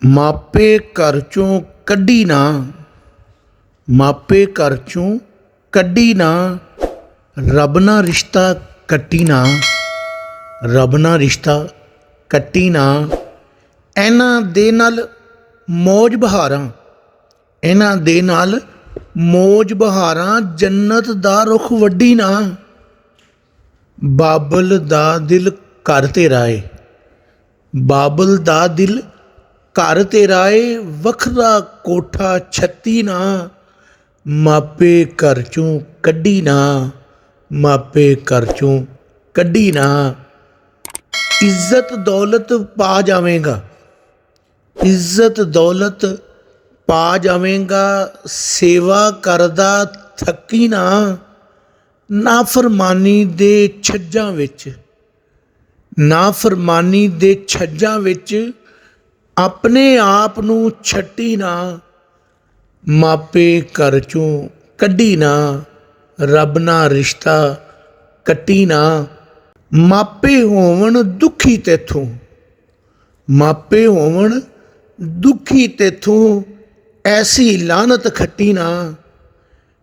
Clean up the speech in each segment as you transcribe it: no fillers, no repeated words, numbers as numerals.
ਮਾਪੇ ਘਰ ਚੋਂ ਕੱਢੀ ਨਾ, ਮਾਪੇ ਘਰ ਚੋਂ ਕੱਢੀ ਨਾ, ਰੱਬ ਨਾਲ ਰਿਸ਼ਤਾ ਕੱਟੀ ਨਾ, ਰੱਬ ਨਾਲ ਰਿਸ਼ਤਾ ਕੱਟੀ ਨਾ। ਇਹਨਾਂ ਦੇ ਨਾਲ ਮੌਜ ਬਹਾਰਾਂ, ਇਹਨਾਂ ਦੇ ਨਾਲ ਮੌਜ ਬਹਾਰਾਂ, ਜੰਨਤ ਦਾ ਰੁੱਖ ਵੱਢੀ ਨਾ। ਬਾਬਲ ਦਾ ਦਿਲ ਘਰ ਤੇਰਾ ਏ, ਬਾਬਲ ਦਾ ਦਿਲ ਘਰ ਤੇਰਾ ਏ, ਵੱਖਰਾ ਕੋਠਾ ਛੱਤੀ ਨਾ। ਮਾਪੇ ਘਰ ਚੋਂ ਕੱਢੀ ਨਾ, ਮਾਪੇ ਘਰ ਚੋਂ ਕੱਢੀ ਨਾ। ਇੱਜ਼ਤ ਦੌਲਤ ਪਾ ਜਾਵੇਂਗਾ, ਇੱਜ਼ਤ ਦੌਲਤ ਪਾ ਜਾਵੇਂਗਾ, ਸੇਵਾ ਕਰਦਾ ਥੱਕੀ ਨਾ। ਨਾਫਰਮਾਨੀ ਦੇ ਛੱਜਾਂ ਵਿੱਚ, ਨਾਫਰਮਾਨੀ ਦੇ ਛੱਜਾਂ ਵਿੱਚ ਆਪਣੇ ਆਪ ਨੂੰ ਛੱਟੀ ਨਾ। ਮਾਪੇ ਘਰ ਚੋਂ ਕੱਢੀ ਨਾ, ਰੱਬ ਨਾਲ ਰਿਸ਼ਤਾ ਕੱਟੀ ਨਾ। ਮਾਪੇ ਹੋਵਣ ਦੁਖੀ ਤੇਥੋਂ, ਮਾਪੇ ਹੋਵਣ ਦੁਖੀ ਤੇਥੋਂ, ਐਸੀ ਲਾਨਤ ਖੱਟੀ ਨਾ।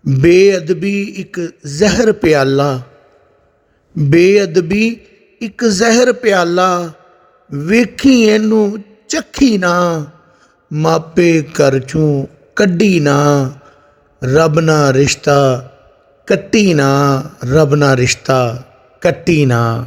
ਬੇਅਦਬੀ ਇੱਕ ਜ਼ਹਿਰ ਪਿਆਲਾ, ਬੇਅਦਬੀ ਇੱਕ ਜ਼ਹਿਰ ਪਿਆਲਾ, ਵੇਖੀ ਇਹਨੂੰ ਚੱਖੀ ਨਾ। ਮਾਪੇ ਘਰ ਚੋਂ ਕੱਢੀ ਨਾ, ਰੱਬ ਨਾਲ ਰਿਸ਼ਤਾ ਕੱਟੀ ਨਾ, ਰੱਬ ਨਾਲ ਰਿਸ਼ਤਾ ਕੱਟੀ ਨਾ।